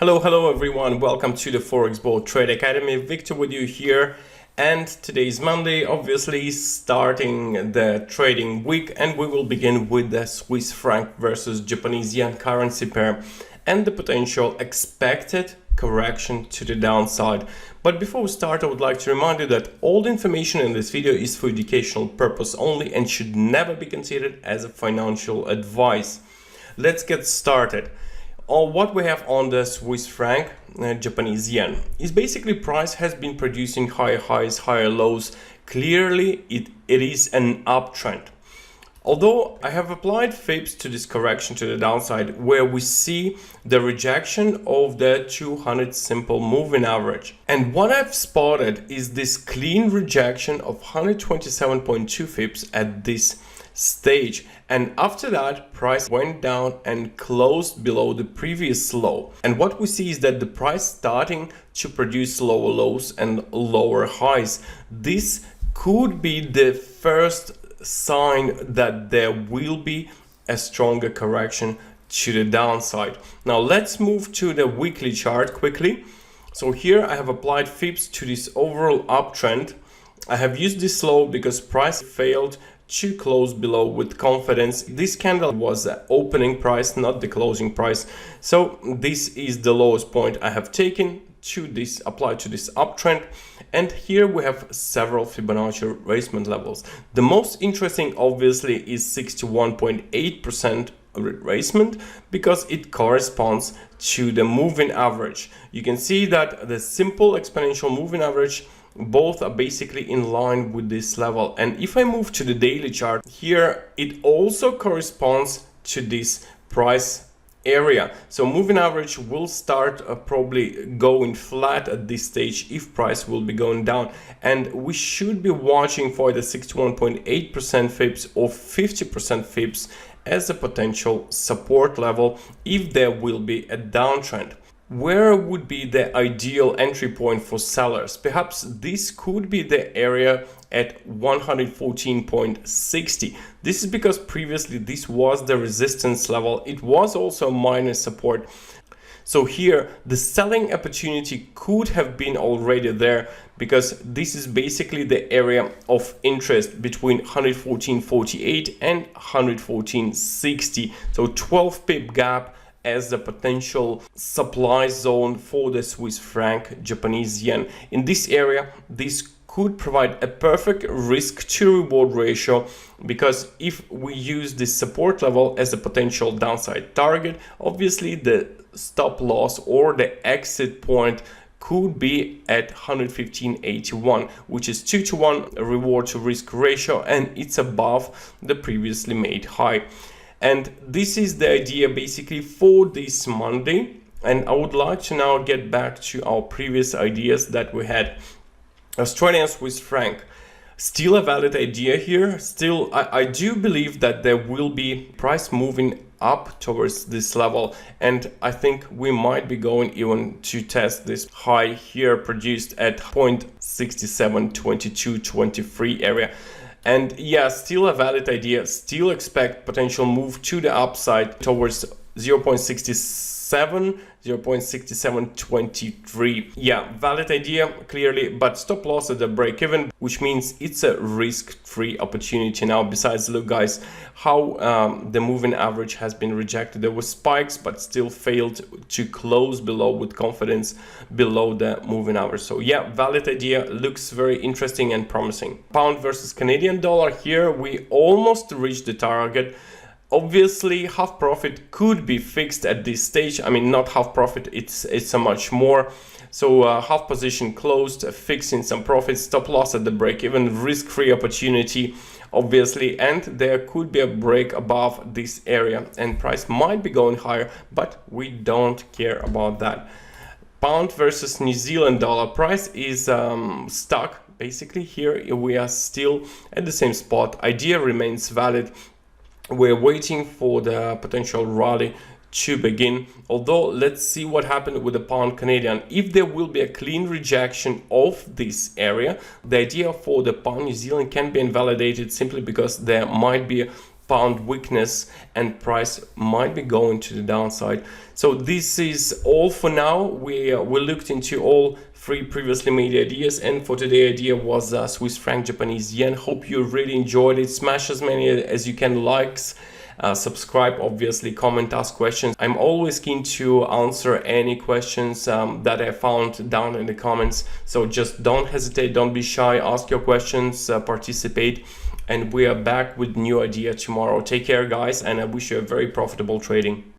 Hello everyone, welcome to the Forex Board Trade Academy. Victor with you here, and today is Monday, obviously starting the trading week, and we will begin with the Swiss franc versus Japanese yen currency pair and the potential expected correction to the downside. But before we start, I would like to remind you that all the information in this video is for educational purpose only and should never be considered as a financial advice. Let's get started. What we have on the Swiss franc, Japanese yen, is basically price has been producing higher highs, higher lows. Clearly, it is an uptrend. Although I have applied FIBs to this correction to the downside, where we see the rejection of the 200 simple moving average. And what I've spotted is this clean rejection of 127.2 FIBs at this stage, and after that price went down and closed below the previous low. And what we see is that the price starting to produce lower lows and lower highs. This could be the first sign that there will be a stronger correction to the downside. Now let's move to the weekly chart quickly. So here I have applied FIBs to this overall uptrend. I have used this low because price failed to close below with confidence. This candle was the opening price, not the closing price. So this is the lowest point I have taken to this, applied to this uptrend. And here we have several Fibonacci retracement levels. The most interesting obviously is 61.8% retracement because it corresponds to the moving average. You can see that the simple exponential moving average, both are basically in line with this level. And if I move to the daily chart here, it also corresponds to this price area. So moving average will start probably going flat at this stage if price will be going down, and we should be watching for the 61.8% FIBs or 50% FIBs as a potential support level if there will be a downtrend. Where would be the ideal entry point for sellers? Perhaps this could be the area at 114.60. This is because previously this was the resistance level. It was also a minor support. So here the selling opportunity could have been already there because this is basically the area of interest between 114.48 and 114.60. So 12 pip gap as the potential supply zone for the Swiss franc Japanese yen. In this area, this could provide a perfect risk to reward ratio, because if we use this support level as a potential downside target, obviously the stop loss or the exit point could be at 115.81, which is 2-to-1 reward to risk ratio, and it's above the previously made high. And this is the idea basically for this Monday. And I would like to now get back to our previous ideas that we had. Australian Swiss franc, still a valid idea here. Still, I do believe that there will be price moving up towards this level, and I think we might be going even to test this high here produced at 0.672223 area. And yeah, still a valid idea, still expect potential move to the upside towards 0.67, 0.6723. Yeah, valid idea, clearly, but stop loss at the break even, which means it's a risk-free opportunity now. Besides, look guys, how the moving average has been rejected. There were spikes, but still failed to close below with confidence below the moving average. So yeah, valid idea, looks very interesting and promising. Pound versus Canadian dollar, here we almost reached the target. Obviously, half profit could be fixed at this stage. I mean, not half profit, it's a much more. So half position closed, fixing some profits, stop loss at the break even, risk-free opportunity, obviously, and there could be a break above this area and price might be going higher, but we don't care about that. Pound versus New Zealand dollar, price is stuck. Basically, here we are still at the same spot. Idea remains valid. We're waiting for the potential rally to begin, although let's see what happened with the pound Canadian. If there will be a clean rejection of this area, the idea for the pound New Zealand can be invalidated simply because there might be pound weakness and price might be going to the downside. So this is all for now. We looked into all three previously made ideas, and for today idea was Swiss franc, Japanese yen. Hope you really enjoyed it. Smash as many as you can likes, subscribe, obviously, comment, ask questions. I'm always keen to answer any questions that I found down in the comments, so just don't hesitate, don't be shy, ask your questions, participate, and we are back with new idea tomorrow. Take care, guys, and I wish you a very profitable trading.